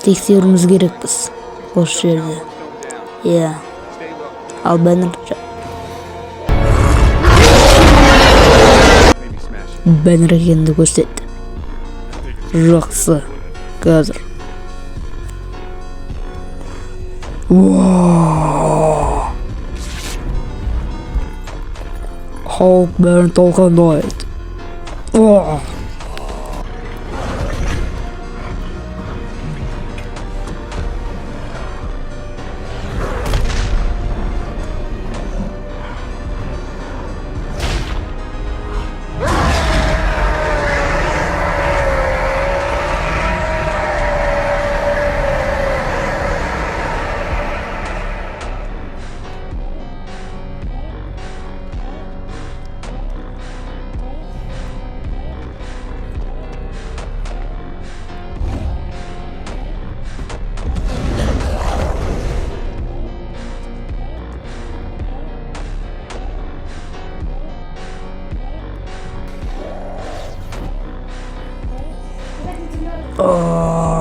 tekshiruvimiz kerak biz. O'sha yerda. Ya. Al banner ekanini ko'rsatdi. Raqsi. Hozir. Wow. Hulk Baron Tolkien died. Oh. Oh.